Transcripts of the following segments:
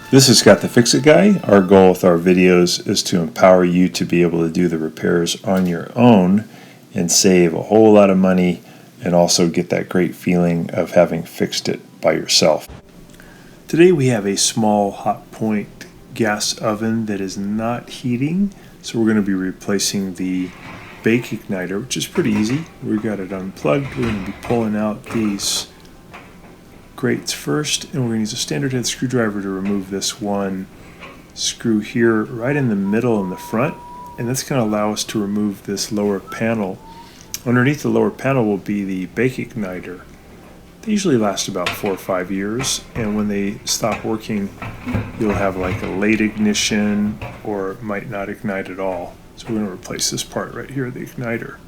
This is Scott the Fix-It Guy. Our goal with our videos is to empower you to be able to do the repairs on your own and save a whole lot of money and also get that great feeling of having fixed it by yourself. Today we have a small Hotpoint gas oven that is not heating, so we're going to be replacing the bake igniter, which is pretty easy. We got it unplugged. We're going to be pulling out these grates first, and we're going to use a standard head screwdriver to remove this one screw here right in the middle in the front, and that's going to allow us to remove this lower panel. Underneath the lower panel will be the bake igniter. They usually last about 4 or 5 years, and when they stop working you'll have like a late ignition or it might not ignite at all. So we're going to replace this part right here, the igniter.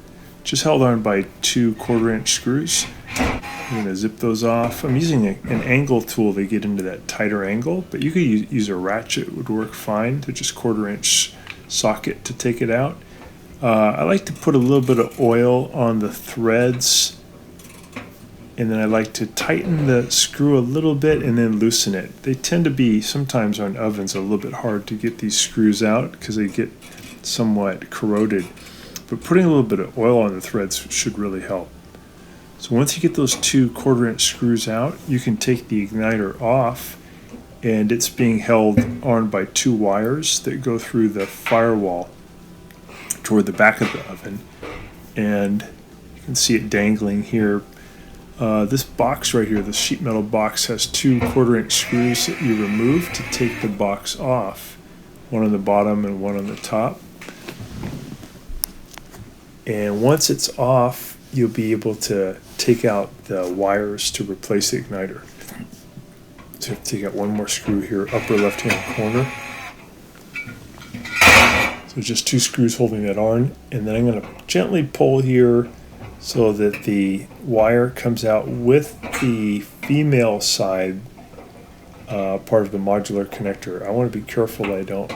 Just held on by 2 1/4-inch screws. I'm going to zip those off. I'm using an angle tool to get into that tighter angle, but you could use a ratchet, it would work fine. To just 1/4-inch socket to take it out. I like to put a little bit of oil on the threads, and then I like to tighten the screw a little bit and then loosen it. They tend to be, sometimes on ovens, a little bit hard to get these screws out because they get somewhat corroded. But putting a little bit of oil on the threads should really help. So once you get those 2 1/4-inch screws out, you can take the igniter off, and it's being held on by 2 wires that go through the firewall toward the back of the oven. And you can see it dangling here. This box right here, the sheet metal box, has 2 1/4-inch screws that you remove to take the box off. One on the bottom and one on the top. And once it's off, you'll be able to take out the wires to replace the igniter. So take out one more screw here, upper left-hand corner. So just 2 screws holding that on, and then I'm going to gently pull here so that the wire comes out with the female side part of the modular connector. I want to be careful I don't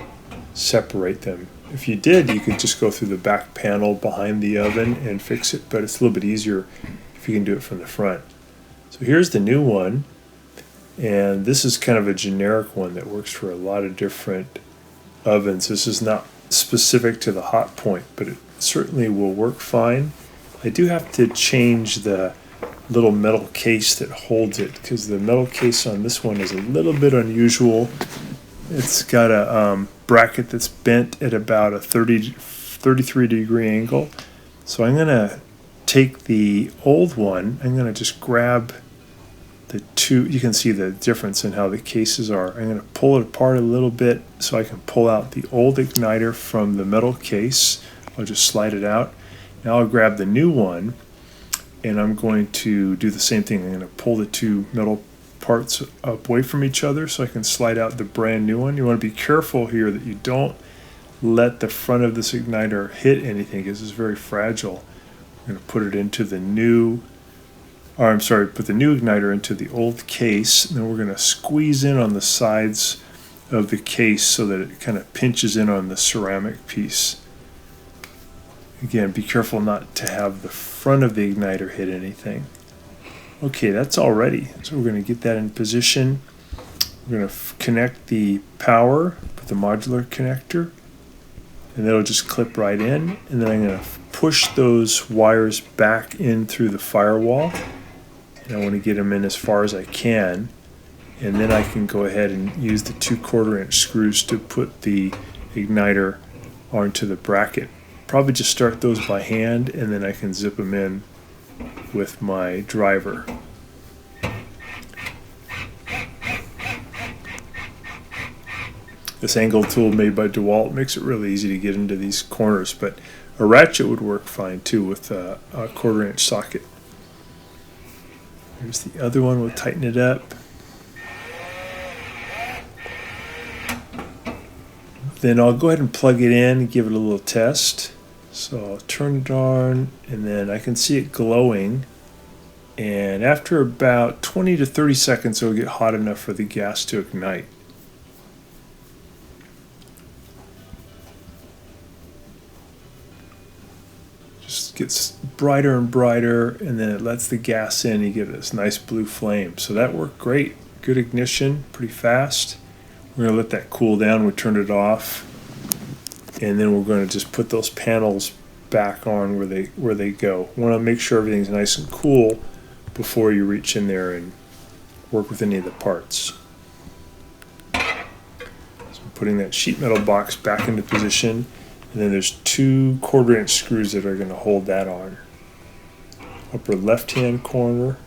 separate them. If you did, you could just go through the back panel behind the oven and fix it, but it's a little bit easier if you can do it from the front. So here's the new one, and this is kind of a generic one that works for a lot of different ovens. This is not specific to the Hotpoint, but it certainly will work fine. I do have to change the little metal case that holds it, because the metal case on this one is a little bit unusual. It's got a bracket that's bent at about a 33 degree angle. So I'm going to take the old one, I'm going to just grab the 2, you can see the difference in how the cases are. I'm going to pull it apart a little bit so I can pull out the old igniter from the metal case. I'll just slide it out. Now I'll grab the new one, and I'm going to do the same thing. I'm going to pull the 2 metal parts away from each other so I can slide out the brand new one. You want to be careful here that you don't let the front of this igniter hit anything, because it's very fragile. I'm going to put it into the new, put the new igniter into the old case, and then we're going to squeeze in on the sides of the case so that it kind of pinches in on the ceramic piece. Again, be careful not to have the front of the igniter hit anything. Okay, that's all ready. So we're going to get that in position. We're going to connect the power with the modular connector, and that'll just clip right in. And then I'm going to push those wires back in through the firewall. And I want to get them in as far as I can. And then I can go ahead and use the 2 1/4-inch screws to put the igniter onto the bracket. Probably just start those by hand, and then I can zip them in with my driver. This angle tool made by DeWalt makes it really easy to get into these corners, but a ratchet would work fine too with a 1/4-inch socket. Here's the other one, we'll tighten it up. Then I'll go ahead and plug it in and give it a little test. So I'll turn it on, and then I can see it glowing, and after about 20 to 30 seconds it'll get hot enough for the gas to ignite. Just gets brighter and brighter, and then it lets the gas in, you get this nice blue flame. So that worked great. Good ignition, pretty fast. We're going to let that cool down. We turned it off. And then we're going to just put those panels back on where they go. Want to make sure everything's nice and cool before you reach in there and work with any of the parts. So I'm putting that sheet metal box back into position, and then there's 2 1/4" screws that are going to hold that on. Upper left hand corner.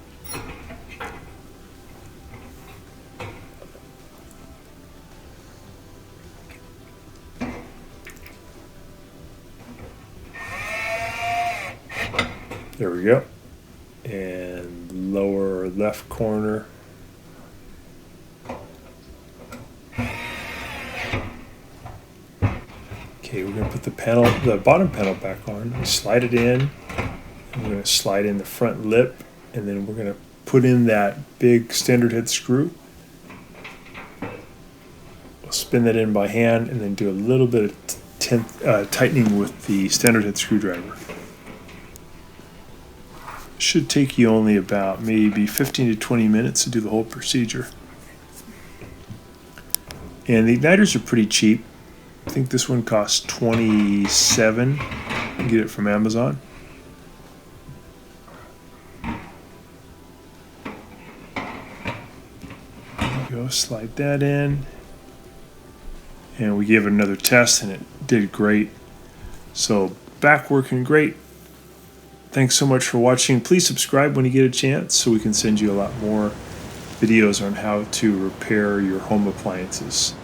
There we go. And lower left corner. Okay, we're going to put the bottom panel back on. Slide it in. And we're going to slide in the front lip, and then we're going to put in that big standard head screw. We'll spin that in by hand, and then do a little bit of tightening with the standard head screwdriver. Should take you only about maybe 15 to 20 minutes to do the whole procedure. And the igniters are pretty cheap. I think this one costs $27. You can get it from Amazon. There you go, slide that in. And we gave it another test and it did great. So back working great. Thanks so much for watching. Please subscribe when you get a chance so we can send you a lot more videos on how to repair your home appliances.